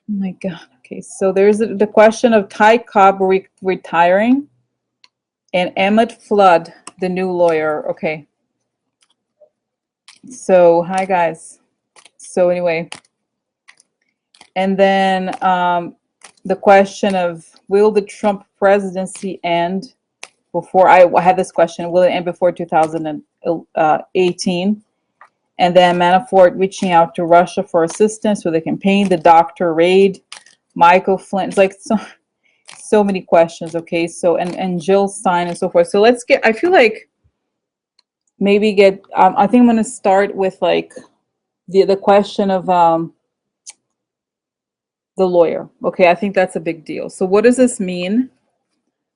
Oh my God. Okay, so there's the question of Ty Cobb retiring and Emmet Flood, the new lawyer. Okay, so hi guys. So anyway, and then the question of will the Trump presidency end before, I had this question, will it end before 2018? And then Manafort reaching out to Russia for assistance with the campaign, the doctor raid, Michael Flynn. It's like so many questions. Okay, so and Jill Stein and so forth. So let's get, I feel like maybe get I think I'm going to start with like the question of the lawyer. Okay, I think that's a big deal. So what does this mean?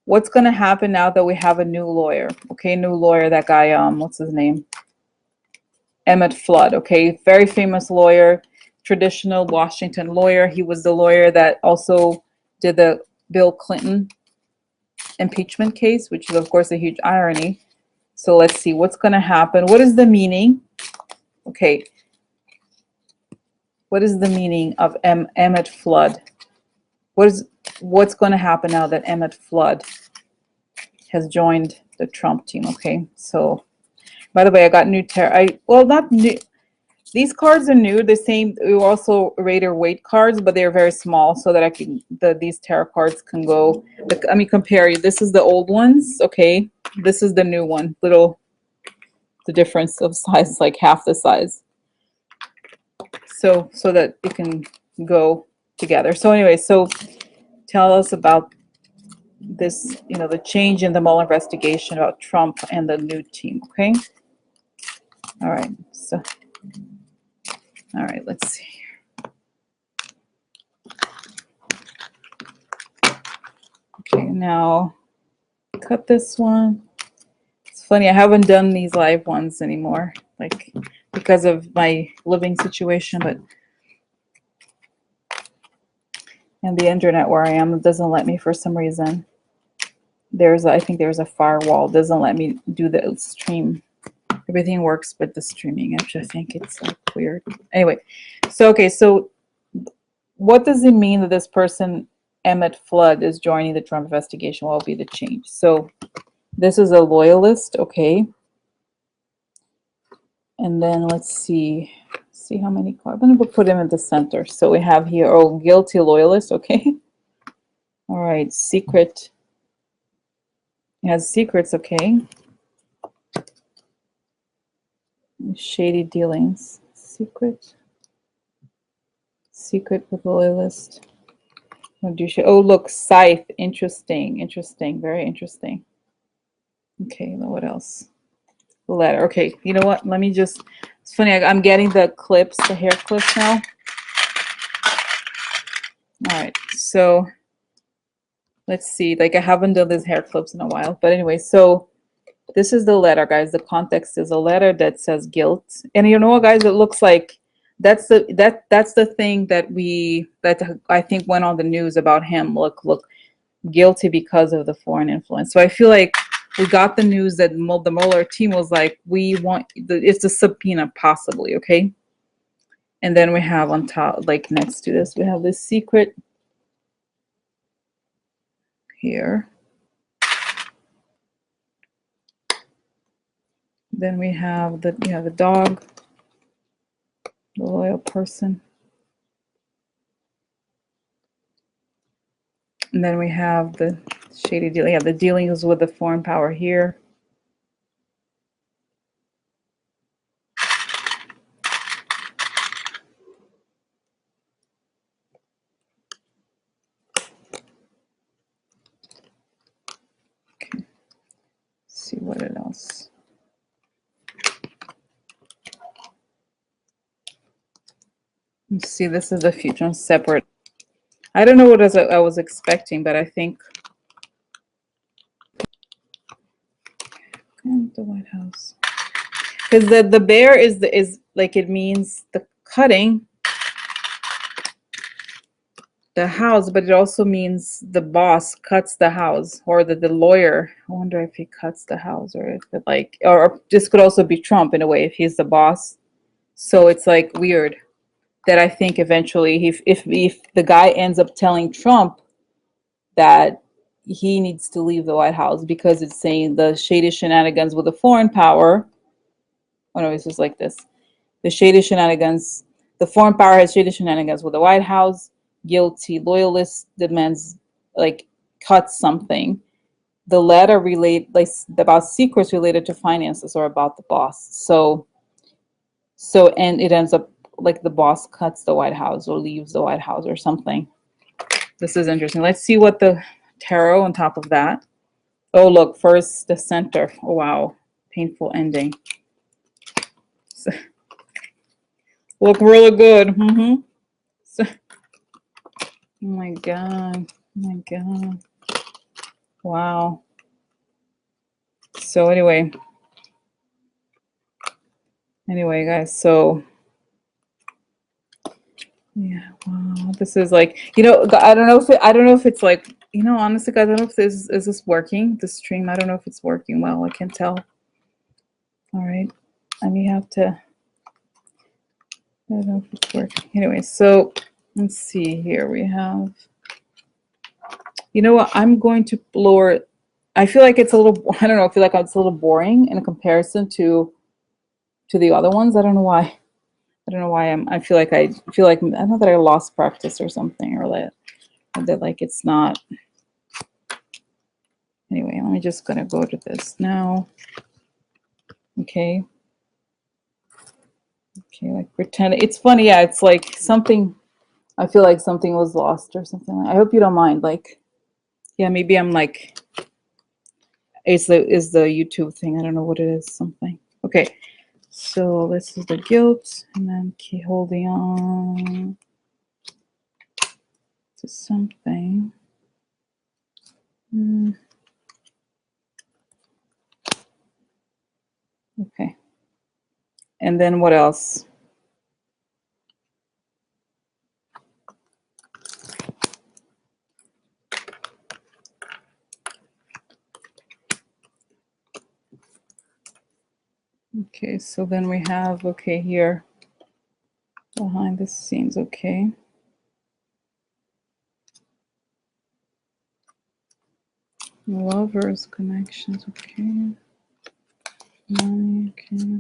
What's going to happen now that we have a new lawyer? Okay, new lawyer, that guy, what's his name? Emmet Flood. Okay, very famous lawyer, traditional Washington lawyer. He was the lawyer that also did the Bill Clinton impeachment case, which is of course a huge irony. So let's see what's going to happen. What is the meaning? Okay, what is the meaning of Emmet Flood? What's going to happen now that Emmet Flood has joined the Trump team? Okay, so by the way, I got new well, not new. These cards are new. The same. We also Raider weight cards, but they're very small, so that I can these tarot cards can go. Let me compare you. This is the old ones. Okay, this is the new one. The difference of size is like half the size. So that it can go together. So anyway, so tell us about this, the change in the Mueller investigation about Trump and the new team. Okay. All right. So, all right, let's see. Okay, now cut this one. It's funny, I haven't done these live ones anymore, like because of my living situation, but and the internet where I am, it doesn't let me for some reason. I think there's a firewall, it doesn't let me do the stream. Everything works but the streaming, which I think it's like weird. Anyway, so okay, so what does it mean that this person, Emmet Flood, is joining the Trump investigation? What will be the change? So this is a loyalist, okay. And then let's see how many cards. I'm going to put him in the center. So we have here, guilty loyalist, okay. All right, secret. He has secrets, okay. Shady dealings, secret with loyalist. Oh, look, scythe, interesting, very interesting. Okay, what else? Letter. Okay, you know what? Let me just. It's funny. I'm getting the hair clips now. All right, so let's see. Like I haven't done these hair clips in a while, but anyway, so this is the letter, guys. The context is a letter that says guilt, and you know what, guys? It looks like that's the thing that I think went on the news about him. Look, guilty because of the foreign influence. So I feel like we got the news that the Mueller team was like, it's a subpoena possibly, okay? And then we have on top, like next to this, we have this secret here. Then we have the dog, the loyal person. And then we have the shady deal. Yeah, the dealings with the foreign power here. Okay. Let's see what else. Let's see, this is the future separate. I don't know what I was expecting, but I think the White House, because the bear is like, it means the cutting the house, but it also means the boss cuts the house, or the lawyer. I wonder if he cuts the house, or if it like, or this could also be Trump in a way if he's the boss. So it's like weird. that I think eventually, if the guy ends up telling Trump that he needs to leave the White House because it's saying the shady shenanigans with a foreign power. Oh no, it's just like this. The shady shenanigans, the foreign power has shady shenanigans with the White House. Guilty loyalist demands, like, cut something. The letter relate, like, about secrets related to finances or about the boss. So and it ends up like the boss cuts the White House or leaves the White House or something. This is interesting. Let's see what the tarot on top of that. Oh, look, first the center. Oh, wow. Painful ending. So, look really good. So, oh my God. Oh my God. Wow. So anyway, guys, so yeah, wow. This is like, I don't know if it's like, honestly, guys, I don't know if is this working, this stream. I don't know if it's working well. I can't tell. All right. I may have to, I don't know if it's working. Anyway, so let's see here. We have, you know what? I'm going to lower. I feel like it's a little, I don't know, I feel like it's a little boring in comparison to the other ones. I don't know why. I don't know why I feel like I don't know that I lost practice or something, or that like it's not. Anyway, let me just gonna go to this now. Okay. Okay, like pretend it's funny. Yeah, it's like something. I feel like something was lost or something. I hope you don't mind. Like, yeah, maybe I'm like, is the YouTube thing. I don't know what it is. Something. Okay. So this is the guilt, and then keep holding on to something. Okay. And then what else? Okay, so then we have, okay, here, behind the scenes, okay. Lovers, connections, okay. Money, okay.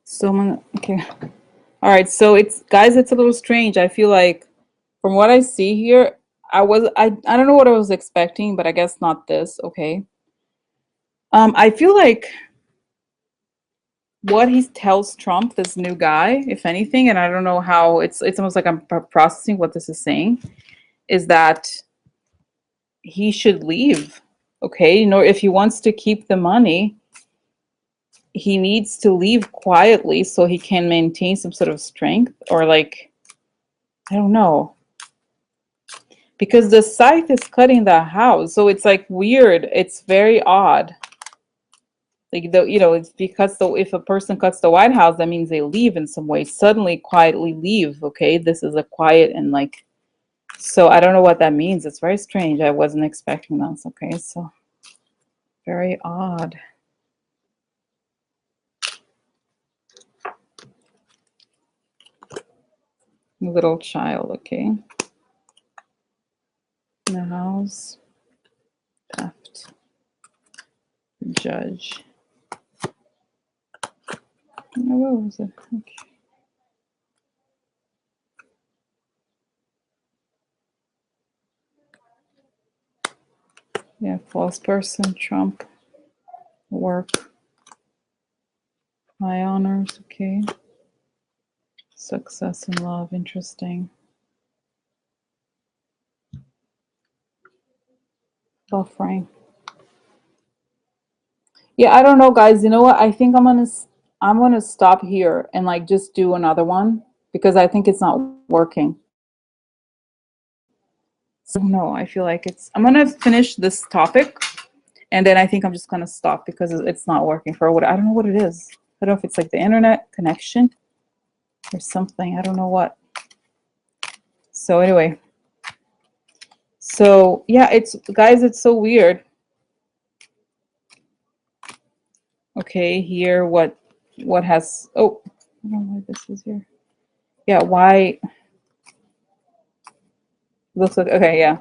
So I'm gonna, okay. All right, so it's, guys, it's a little strange. I feel like from what I see here, I don't know what I was expecting, but I guess not this, okay. I feel like what he tells Trump, this new guy, if anything, and I don't know how, it's almost like I'm processing what this is saying, is that he should leave. Okay, if he wants to keep the money, he needs to leave quietly so he can maintain some sort of strength, or like, I don't know, because the scythe is cutting the house, so it's like weird. It's very odd. Like, it's because if a person cuts the White House, that means they leave in some way, suddenly quietly leave. Okay, this is a quiet and like, so I don't know what that means. It's very strange. I wasn't expecting that. Okay, so very odd. Little child, okay. In the house. Theft. Judge. Oh, where was it? Okay. Yeah, false person, Trump. Work. High honors, okay. Success in love, interesting. Buffering. Yeah, I don't know, guys. You know what? I think I'm gonna stop here and like just do another one because I think it's not working. So no, I feel like I'm gonna finish this topic And then I think I'm just gonna stop because it's not working for what, I don't know what it is. I don't know if it's like the internet connection or something. I don't know what. So anyway, so yeah, it's, guys, it's so weird. Okay, here what has, oh, I don't know why this is here. Yeah, why looks like, okay, yeah,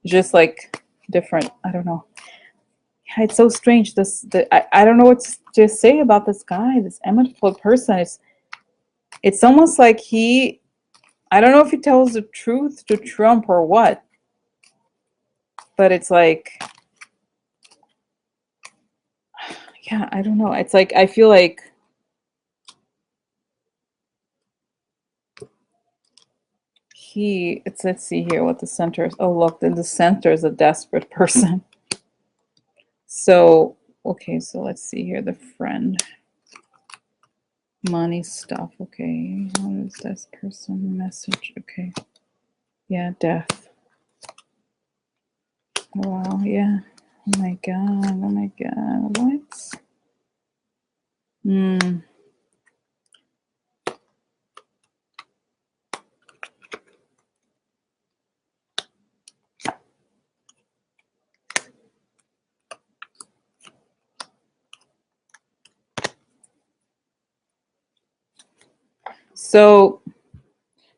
just like different, I don't know. Yeah, it's so strange. I don't know what to say about this guy, this Emmet Flood person. It's almost like he, I don't know if he tells the truth to Trump or what, but it's like, yeah, I don't know. It's like, I feel like let's see here what the center is. Oh, look, then the center is a desperate person. So, okay, so let's see here, the friend. Money stuff, okay. How is this person message? Okay. Yeah, death. Wow, yeah. Oh my god, oh my god, what?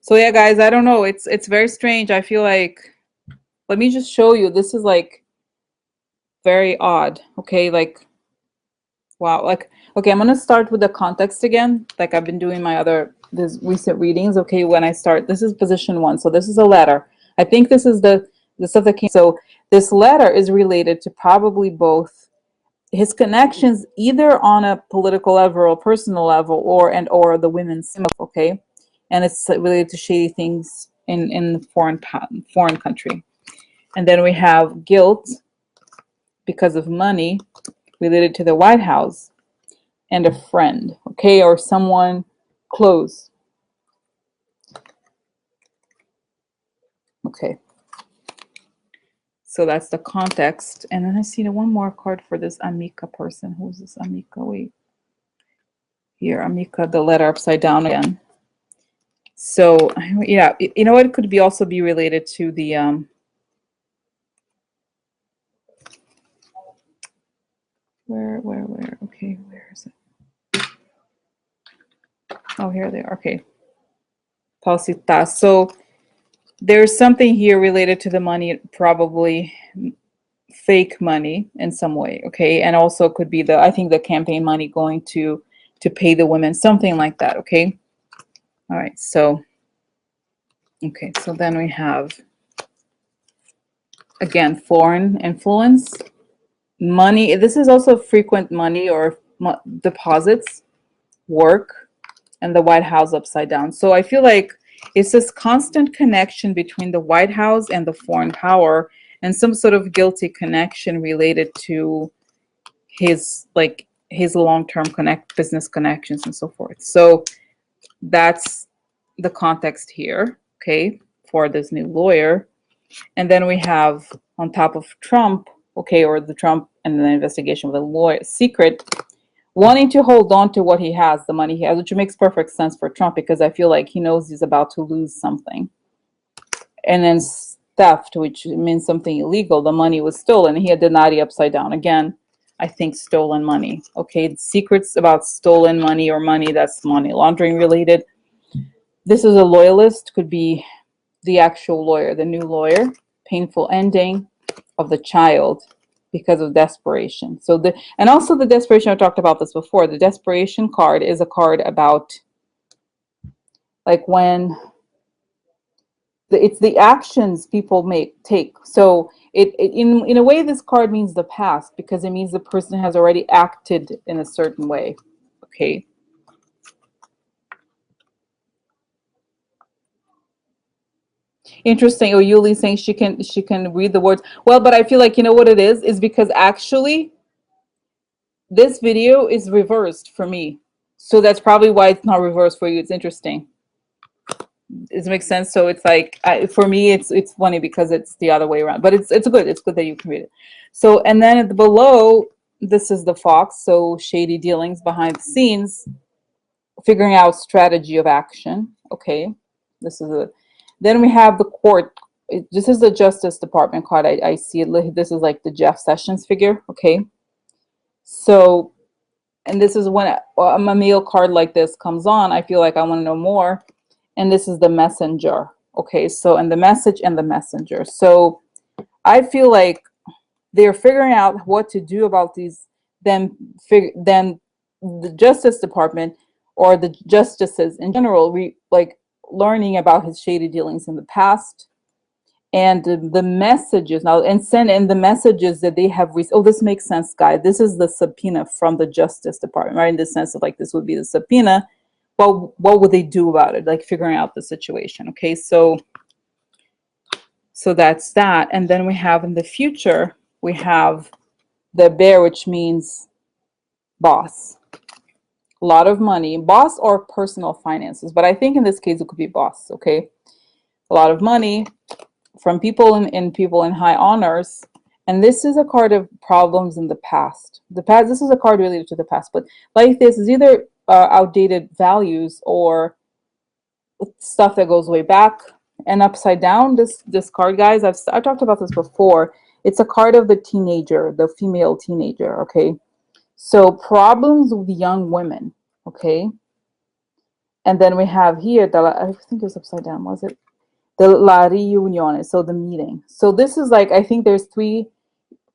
So yeah, guys, I don't know. It's very strange. I feel like, let me just show you. This is like very odd. Okay, like, wow. Like, okay, I'm gonna start with the context again. Like I've been doing my other this recent readings. Okay, when I start, this is position 1. So this is a letter. I think this is the stuff that came. So this letter is related to probably both his connections, either on a political level or personal level, or the women's, okay, and it's related to shady things in the foreign country. And then we have guilt because of money related to the White House, and a friend, okay, or someone close. Okay, so that's the context. And then I see the one more card for this Amica person. Who's this Amica? Wait, here, Amica, the letter upside down again. So yeah, you know what, it could be also be related to the where okay, where is it? Oh, here they are. Okay, Pausita. So there's something here related to the money, probably fake money in some way, okay, and also could be the, I think, the campaign money going to pay the women, something like that. Okay, all right, so okay, so then we have again foreign influence, money. This is also frequent money or deposits, work, and the White House upside down. So I feel like it's this constant connection between the White House and the foreign power, and some sort of guilty connection related to his, like, his long-term business connections and so forth. So that's the context here, okay, for this new lawyer. And then we have on top of Trump, okay, or the Trump and the investigation of the lawyer secret, wanting to hold on to what he has, the money he has, which makes perfect sense for Trump because I feel like he knows he's about to lose something. And then theft, which means something illegal. The money was stolen. He had denied upside down. Again, I think stolen money. Okay, secrets about stolen money or money that's money laundering related. This is a loyalist, could be the actual lawyer, the new lawyer. Painful ending of the child because of desperation. So and also the desperation, I talked about this before. The desperation card is a card about, like, when it's the actions people take. So in a way, this card means the past because it means the person has already acted in a certain way. Okay. Interesting. Oh, Yuli saying she can read the words. Well, but I feel like, you know what it is because actually this video is reversed for me. So that's probably why it's not reversed for you. It's interesting. Does it make sense? So it's like, for me, it's funny because it's the other way around, but it's good. It's good that you can read it. So, and then at the below, this is the fox. So shady dealings behind the scenes, figuring out strategy of action. Okay, this is a. Then we have the court. This is the Justice Department card. I see it. This is like the Jeff Sessions figure. Okay, so, and this is when a meal card like this comes on, I feel like I want to know more. And this is the messenger. Okay, so, and the message and the messenger. So I feel like they're figuring out what to do about these, then the Justice Department or the justices in general, like learning about his shady dealings in the past, and the messages now, and send in the messages that they have oh, this makes sense, guys. This is the subpoena from the Justice Department, right? In the sense of like, this would be the subpoena. Well, what would they do about it? Like figuring out the situation. Okay, so that's that. And then we have in the future, we have the bear, which means boss. A lot of money, boss or personal finances. But I think in this case, it could be boss. Okay, a lot of money from people in people in high honors. And this is a card of problems in the past. This is a card related to the past, but like this is either outdated values or stuff that goes way back. And upside down, this card, guys, I've talked about this before. It's a card of the teenager, the female teenager. Okay, so problems with young women. Okay, and then we have here, I think it was upside down, was it? The La Riunione, so the meeting. So this is like, I think there's three,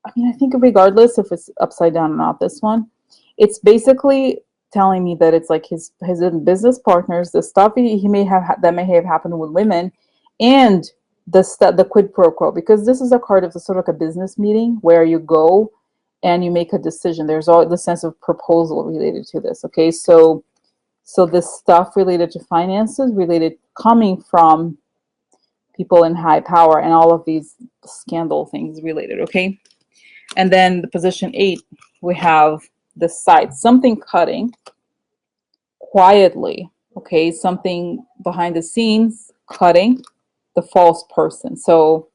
I mean, I think regardless if it's upside down or not, this one, it's basically telling me that it's like his business partners, the stuff he may have, that may have happened with women, and the quid pro quo, because this is a card of the sort of like a business meeting where you go and you make a decision. There's all the sense of proposal related to this. Okay, so this stuff related to finances, related coming from people in high power, and all of these scandal things related. Okay, and then the position 8, we have the side, something cutting quietly. Okay, something behind the scenes cutting the false person. So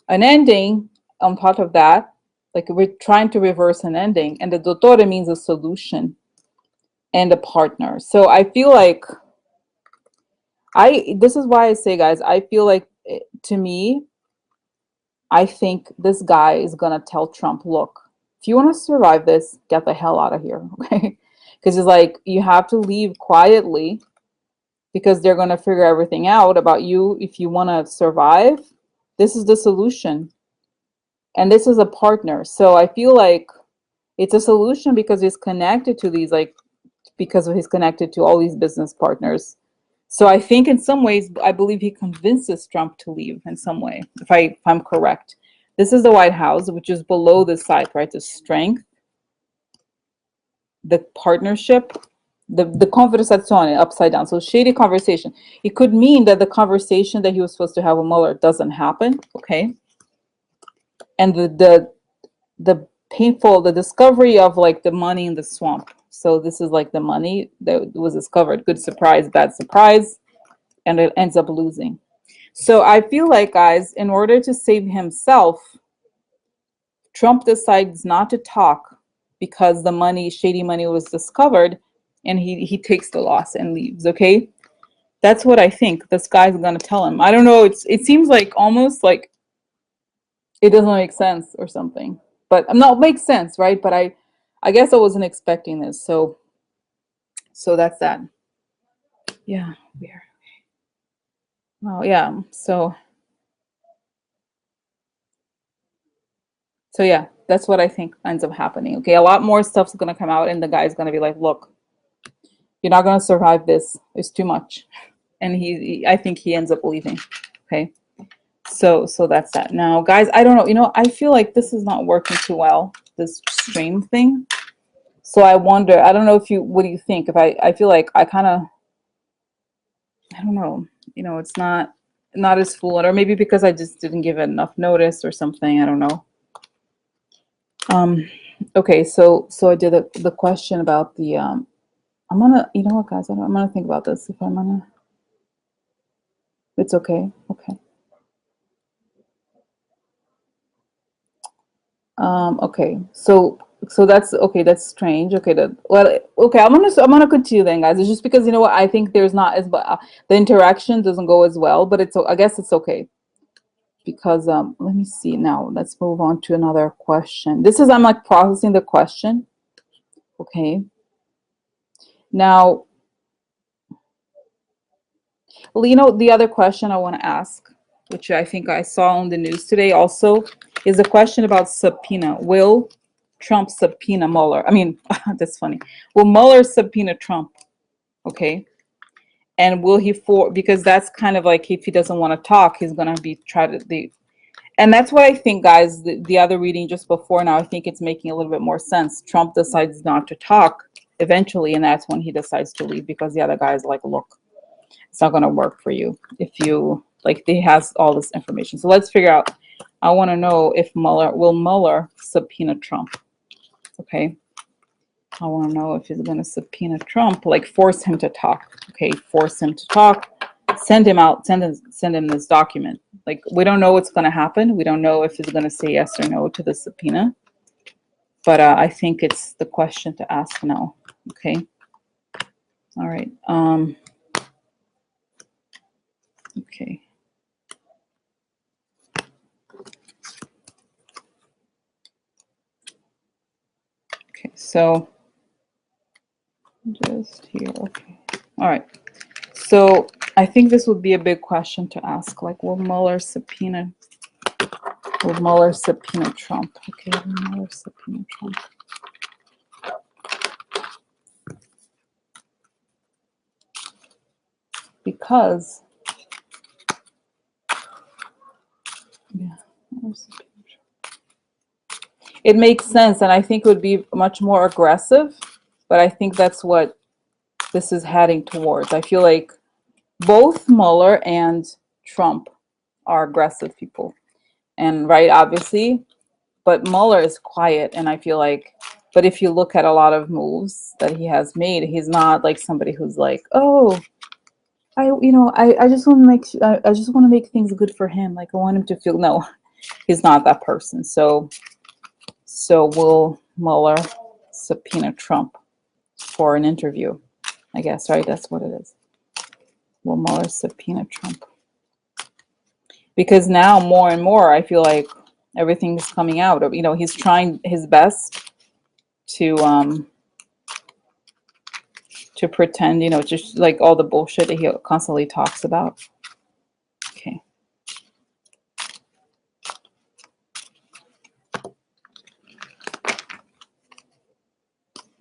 an ending on top of that, like we're trying to reverse an ending, and the dottore means a solution and a partner. So I feel like this is why I say, guys, I feel like, to me, I think this guy is gonna tell Trump, look, if you want to survive this, get the hell out of here. Okay, because it's like, you have to leave quietly, because they're gonna figure everything out about you. If you want to survive, this is the solution, and this is a partner. So I feel like it's a solution because he's connected to these, like, because he's connected to all these business partners. So I think in some ways, I believe he convinces Trump to leave in some way, if I'm correct. This is the White House, which is below the side, right? The strength, the partnership, the conversazione upside down. So shady conversation. It could mean that the conversation that he was supposed to have with Mueller doesn't happen. Okay. And the painful, the discovery of like the money in the swamp. So this is like the money that was discovered. Good surprise, bad surprise, and it ends up losing. So I feel like, guys, in order to save himself, Trump decides not to talk because the money, shady money, was discovered, and he takes the loss and leaves. Okay, that's what I think. This guy's gonna tell him. I don't know. It seems like almost like it doesn't make sense or something. But not makes sense, right? But I guess I wasn't expecting this. So that's that. Yeah, weird. Oh yeah. So yeah, that's what I think ends up happening. Okay, a lot more stuff's gonna come out, and the guy's gonna be like, "Look, you're not gonna survive this. It's too much," and I think he ends up leaving. Okay, so that's that. Now, guys, I don't know. I feel like this is not working too well. This stream thing. So I wonder. I don't know if what do you think? If I feel like I kind of, I don't know. It's not as fluent, or maybe because I just didn't give it enough notice or something. I don't know. Okay, so I did the question about the I'm gonna, you know what, guys, I'm gonna think about this. If I'm gonna, It's okay. Okay. Okay. So that's okay. That's strange. Okay. Well, okay. I'm gonna continue then, guys. It's just because you know what I think there's not as but the interaction doesn't go as well, but it's I guess it's okay because let me see now. Let's move on to another question. This is I'm like processing the question. Okay. Now, well, you know, the other question I want to ask, which I think I saw on the news today also, is a question about subpoena. Will Trump subpoena Mueller? I mean, that's funny. Will Mueller subpoena Trump? Okay. And will he because that's kind of like if he doesn't want to talk, he's gonna be try to and that's what I think, guys. The other reading just before now, I think it's making a little bit more sense. Trump decides not to talk eventually, and that's when he decides to leave because the other guy is like, look, it's not going to work for you if you like he has all this information. So let's figure out. I want to know if Mueller subpoena Trump. Okay, I want to know if he's going to subpoena Trump, like force him to talk. Okay, force him to talk, send him out, send him this document. Like we don't know what's going to happen. We don't know if he's going to say yes or no to the subpoena, but I think it's the question to ask now. Okay, all right. Okay. Okay, so just here. Okay. All right. So I think this would be a big question to ask. Like, will Mueller subpoena Trump? Okay, will Mueller subpoena Trump. Because yeah, it makes sense, and I think it would be much more aggressive. But I think that's what this is heading towards. I feel like both Mueller and Trump are aggressive people, and right, obviously. But Mueller is quiet, and I feel like, but if you look at a lot of moves that he has made, he's not like somebody who's like, oh, I just want to I just want to make things good for him. Like I want him to feel. No, he's not that person. So will Mueller subpoena Trump for an interview? I guess, right? That's what it is. Will Mueller subpoena Trump? Because now more and more, I feel like everything's coming out. You know, he's trying his best to pretend, you know, just like all the bullshit that he constantly talks about. Okay.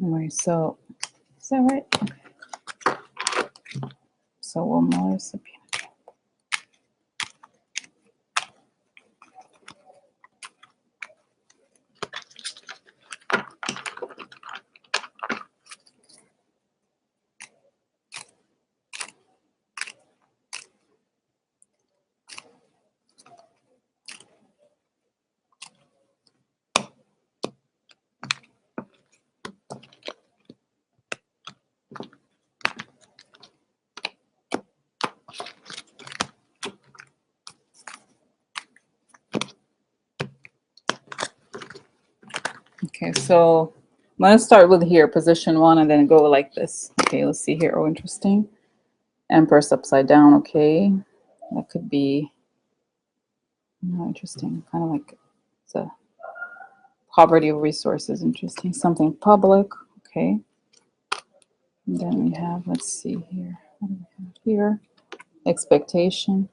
Anyway, so is that right? Okay. So will Mueller subpoena. Okay, so I'm going to start with here, position 1, and then go like this. Okay, let's see here. Oh, interesting. Empress upside down. Okay, that could be interesting. Kind of like it's a poverty of resources. Interesting. Something public. Okay. And then we have, let's see here. What do we have here? Expectation.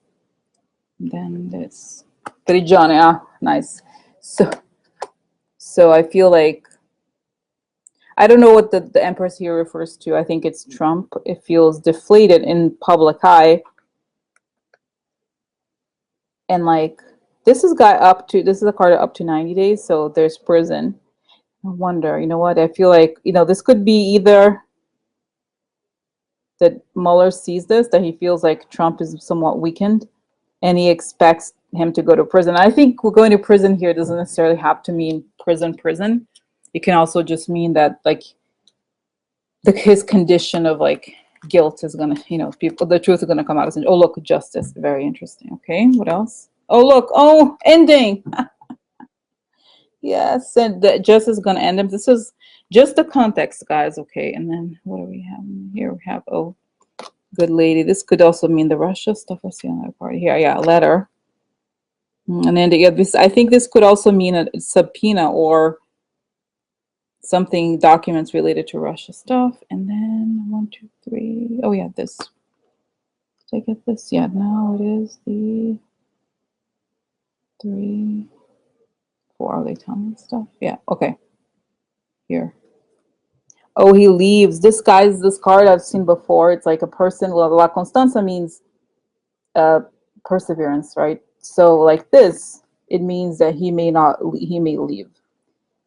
And then this. Prigione. Ah, nice. So I feel like I don't know what the Empress here refers to. I think it's Trump. It feels deflated in public eye. And like this is a card up to 90 days, so there's prison. I wonder, you know what? I feel like, you know, this could be either that Mueller sees this, that he feels like Trump is somewhat weakened and he expects him to go to prison. I think going to prison here doesn't necessarily have to mean prison. It can also just mean that like his condition of like guilt is gonna, you know, people, the truth is gonna come out. Oh, look, justice, very interesting. Okay, what else? Oh, look, oh, ending. Yes, and the justice is gonna end him. This is just the context, guys. Okay, and then what do we have here? We have, oh, good lady. This could also mean the Russia stuff I see on that party here. Yeah, letter. And then yeah, this, I think this could also mean a subpoena or something, documents related to Russia stuff. And then 1, 2, 3. Oh yeah, this. Did I get this? Yeah, no, it is the 3, 4. Are they telling me stuff? Yeah, okay. Here. Oh, he leaves. This guy's, this card I've seen before. It's like a person. Well, La Constanza means perseverance, right? So like this, it means that he may not, he may leave.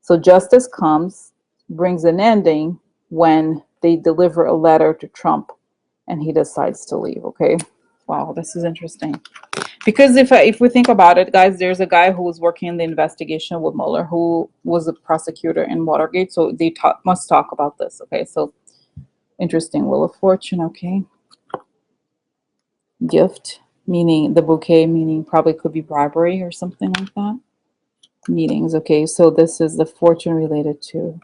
So justice comes, brings an ending when they deliver a letter to Trump and he decides to leave. Okay. Wow, this is interesting. Because if we think about it, guys, there's a guy who was working in the investigation with Mueller who was a prosecutor in Watergate. So they must talk about this. Okay. So interesting. Wheel of Fortune. Okay. Gift, meaning the bouquet, meaning probably could be bribery or something like that. Meetings. Okay. So this is the fortune related to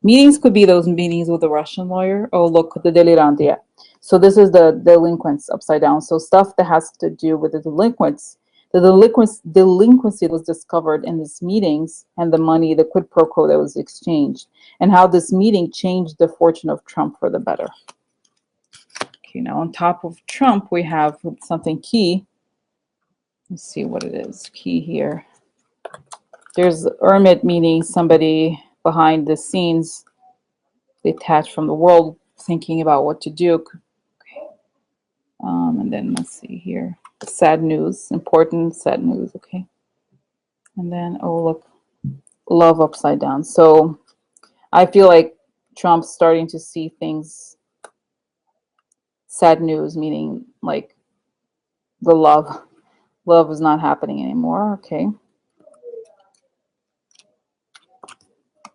meetings, could be those meetings with the Russian lawyer. Oh, look, the delirante. Yeah. So this is the delinquents upside down. So stuff that has to do with the delinquents. The delinquency was discovered in these meetings and the money, the quid pro quo that was exchanged, and how this meeting changed the fortune of Trump for the better. Okay, now on top of Trump, we have something key. Let's see what it is. Key here. There's Emmet, meaning somebody behind the scenes, detached from the world, thinking about what to do. Okay. And then let's see here. Sad news, important sad news. Okay. And then, oh, look, love upside down. So I feel like Trump's starting to see things, sad news, meaning like the love is not happening anymore. Okay.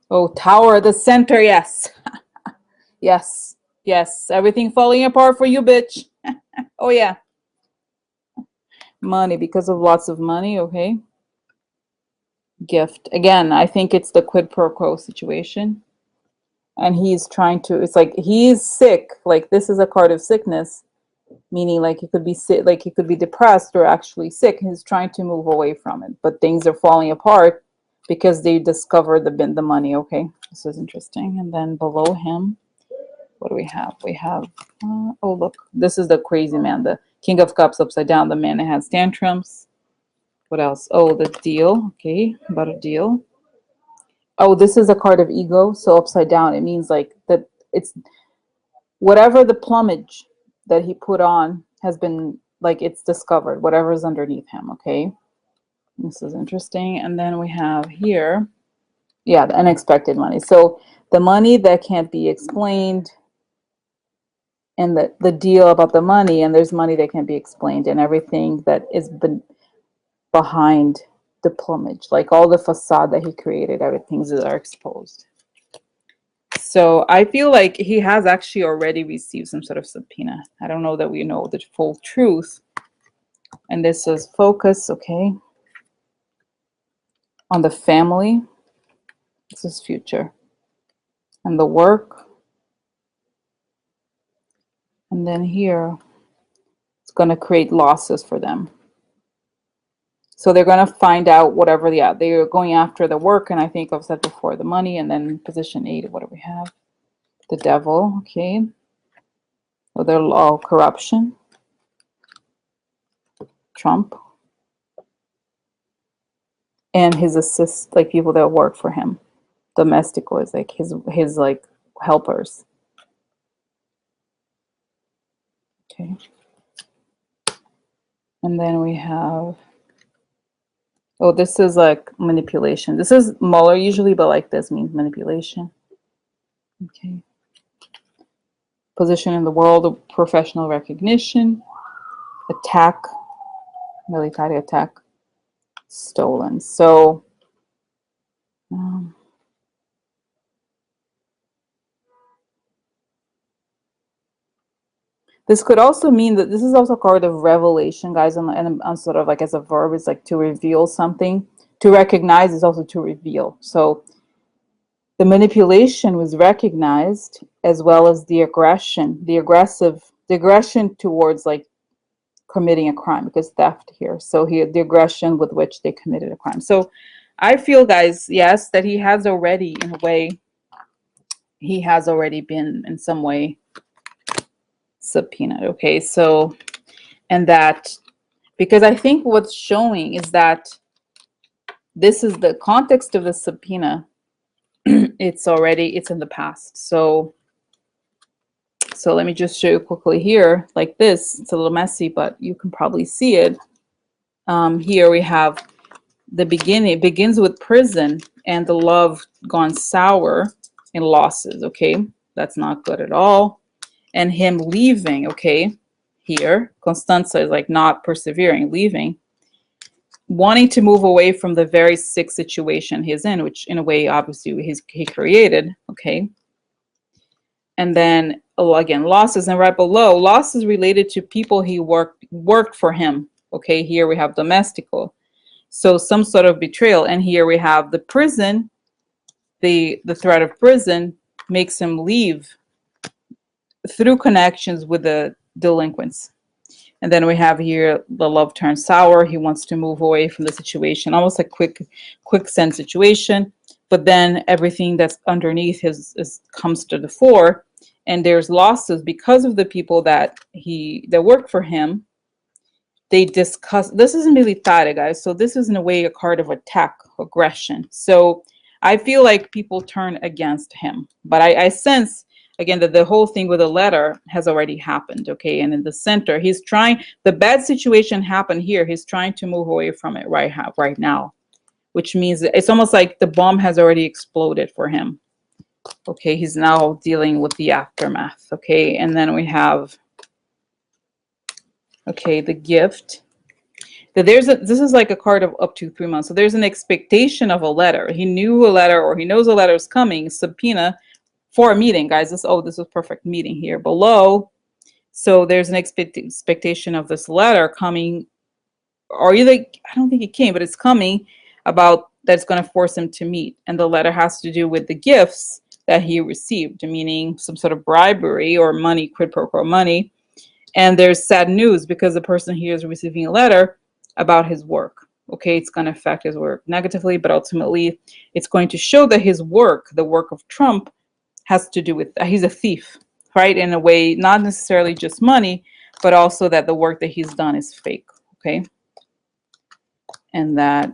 Oh, Tower, the center. Yes. Yes. Yes. Everything falling apart for you, bitch. Oh, yeah. Money, because of lots of money. Okay. Gift. Again, I think it's the quid pro quo situation. And he's trying to, it's like he's sick. Like this is a card of sickness, meaning like he could be sick, like he could be depressed or actually sick. He's trying to move away from it, but things are falling apart because they discovered the money. Okay. This is interesting. And then below him, what do we have? We have, oh, look, this is the crazy man, the King of Cups upside down, the man that has tantrums. What else? Oh, the deal. Okay, about a deal. Oh, this is a card of ego. So upside down, it means like that it's whatever the plumage that he put on has been like it's discovered, whatever is underneath him. Okay, this is interesting. And then we have here, yeah, the unexpected money. So the money that can't be explained, and the deal about the money, and there's money that can be explained, and everything that is been behind the plumage, like all the facade that he created, everything's are exposed. So I feel like he has actually already received some sort of subpoena. I don't know that we know the full truth. And this is focus, okay, on the family. This is future. And the work. And then here, it's going to create losses for them. So they're going to find out whatever, yeah, they're going after the work. And I think I've said before, the money. And then position 8, what do we have? The devil, okay. So they're all corruption. Trump. And his assist, like people that work for him. Domesticos, like his like helpers. Okay. And then we have, oh, this is like manipulation. This is Mueller usually, but like this means manipulation. Okay. Position in the world of professional recognition. Attack. Military attack. Stolen. So This could also mean that this is also a card of revelation, guys, and sort of like as a verb, it's like to reveal something. To recognize is also to reveal. So the manipulation was recognized, as well as the aggression, the aggression towards like committing a crime, because theft here. So here, the aggression with which they committed a crime. So I feel, guys, yes, that he has already, in a way, he has already been in some way subpoenaed. Okay, so, and that, because I think what's showing is that this is the context of the subpoena. It's in the past. So let me just show you quickly here, like this. It's a little messy, but you can probably see it. Here we have the beginning. It begins with prison and the love gone sour and losses. Okay, that's not good at all. And him leaving. Okay, here Constanza is like not persevering, leaving, wanting to move away from the very sick situation he's in, which in a way obviously he created. Okay, and then again losses, and right below, losses related to people he worked for him. Okay, here we have domestical, so some sort of betrayal. And here we have the prison. The threat of prison makes him leave through connections with the delinquents. And then we have here the love turns sour. He wants to move away from the situation, almost a quicksand situation. But then everything that's underneath comes to the fore, and there's losses because of the people that work for him. They discuss. This isn't really thought, guys. So this is in a way a card of attack, aggression. So I feel like people turn against him, but I sense again that the whole thing with the letter has already happened. Okay, and in the center, he's trying. The bad situation happened here. He's trying to move away from it right now, which means it's almost like the bomb has already exploded for him. Okay, he's now dealing with the aftermath. Okay, and then we have, okay, the gift. This is like a card of up to 3 months. So there's an expectation of a letter. He knew a letter, or he knows a letter is coming. Subpoena for a meeting, guys. This is perfect meeting here below. So there's an expectation of this letter coming, or either, I don't think it came, but it's coming, about that's going to force him to meet. And the letter has to do with the gifts that he received, meaning some sort of bribery or money, quid pro quo money. And there's sad news because the person here is receiving a letter about his work. Okay, it's going to affect his work negatively, but ultimately it's going to show that his work, the work of Trump, has to do with, he's a thief, right? In a way, not necessarily just money, but also that the work that he's done is fake. Okay, and that,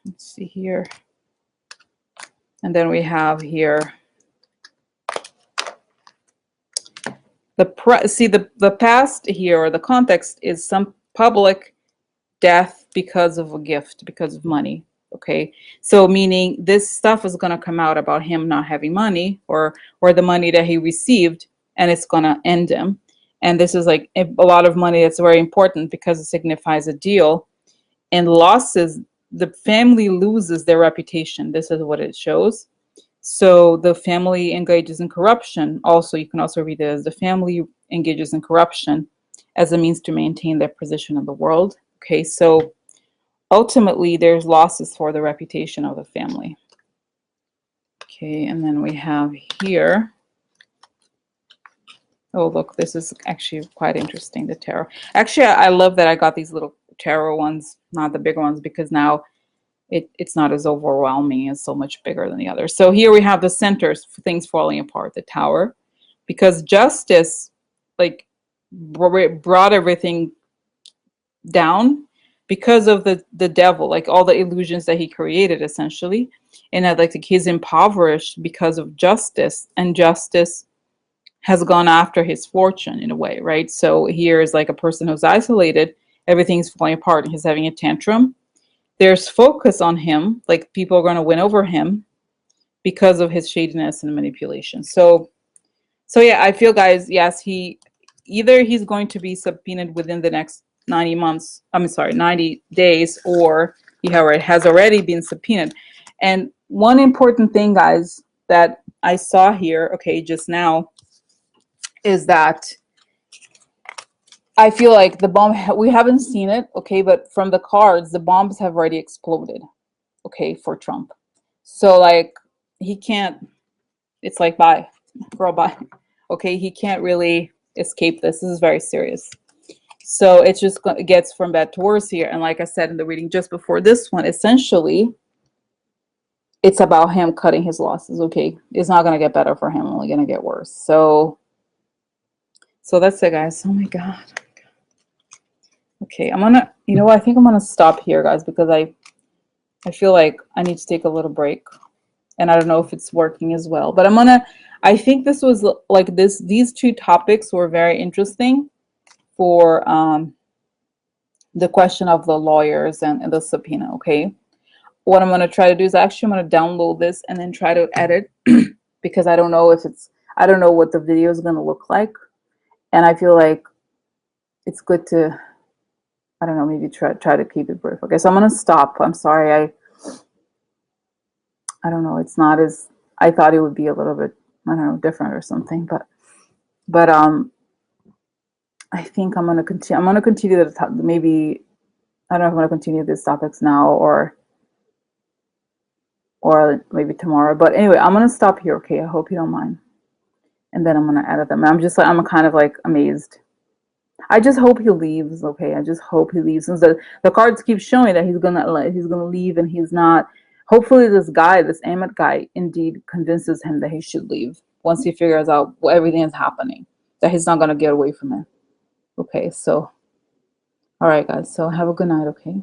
let's see here, and then we have here the past here, or the context, is some public death because of a gift, because of money. Okay, so meaning this stuff is going to come out about him not having money, or the money that he received, and it's going to end him. And this is like a lot of money that's very important because it signifies a deal. And losses, the family loses their reputation. This is what it shows. So the family engages in corruption. Also, you can also read it as the family engages in corruption as a means to maintain their position in the world. Okay, so ultimately there's losses for the reputation of the family. Okay, and then we have here, oh look, this is actually quite interesting, the tarot. Actually, I love that I got these little tarot ones, not the bigger ones, because now it's not as overwhelming. It's so much bigger than the others. So here we have the centers for things falling apart, the Tower, because justice like brought everything down because of the devil, like all the illusions that he created essentially. And like he's impoverished because of justice, and justice has gone after his fortune in a way, right? So here is like a person who's isolated, everything's falling apart, and he's having a tantrum. There's focus on him, like people are going to win over him because of his shadiness and manipulation. So yeah, I feel, guys, yes, he's going to be subpoenaed within the next 90 months. I'm sorry, 90 days, or he has already been subpoenaed. And one important thing, guys, that I saw here, okay, just now, is that I feel like the bomb, we haven't seen it, okay, but from the cards, the bombs have already exploded, okay, for Trump. So like he can't, it's like bye, girl, bye. Okay, he can't really escape this. This is very serious. So it just gets from bad to worse here. And like I said in the reading just before this one, essentially, it's about him cutting his losses, okay? It's not going to get better for him, only going to get worse. So that's it, guys. Oh my God. Okay, I'm gonna, you know what? I think I'm gonna stop here, guys, because I feel like I need to take a little break. And I don't know if it's working as well. But I think this was like these two topics were very interesting for the question of the lawyers and the subpoena, okay? What I'm gonna try to do is actually I'm gonna download this and then try to edit because I don't know if I don't know what the video is gonna look like. And I feel like it's good to, I don't know, maybe try to keep it brief. Okay, so I'm gonna stop. I'm sorry, I don't know, it's not as, I thought it would be a little bit, I don't know, different or something, but I think I'm gonna continue the maybe, I don't know if I'm gonna continue these topics now or maybe tomorrow, but anyway, I'm gonna stop here, okay? I hope you don't mind. And then I'm gonna edit them. I'm just like, I'm kind of like amazed. I just hope he leaves, okay? I just hope he leaves. Since the cards keep showing that he's gonna leave, and he's not. Hopefully, this guy, this Emmet guy, indeed convinces him that he should leave once he figures out what everything is happening, that he's not gonna get away from it. Okay, so, all right, guys. So have a good night, okay?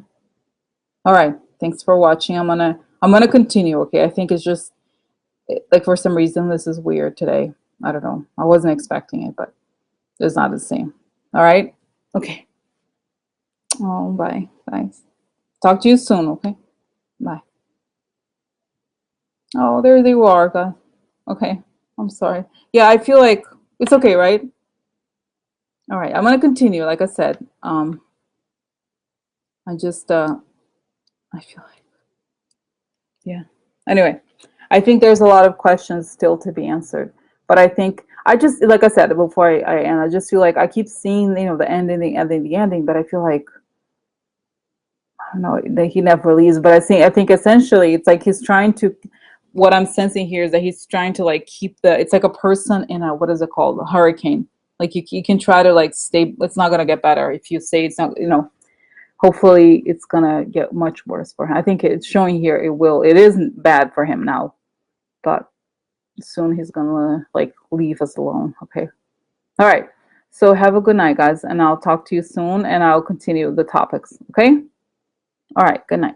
All right, thanks for watching. I'm gonna continue, okay? I think it's just like for some reason this is weird today. I don't know. I wasn't expecting it, but it's not the same. All right, okay. Oh, bye, guys. Talk to you soon, okay? Bye. Oh, there you are, guys. Okay, I'm sorry. Yeah, I feel like it's okay, right? All right, I'm gonna continue. Like I said, I just I feel like, yeah. Anyway, I think there's a lot of questions still to be answered, but I think I just, like I said before I end, I just feel like I keep seeing, you know, the ending, the ending, the ending, but I feel like, I don't know, that he never leaves. But I think essentially it's like he's trying to, what I'm sensing here is that he's trying to like keep it's like a person in a, what is it called? A hurricane. Like you can try to like stay, it's not going to get better if you say it's not, you know, hopefully it's going to get much worse for him. I think it's showing here it isn't bad for him now, but soon he's going to like leave us alone. Okay. All right. So have a good night, guys, and I'll talk to you soon and I'll continue the topics. Okay. All right. Good night.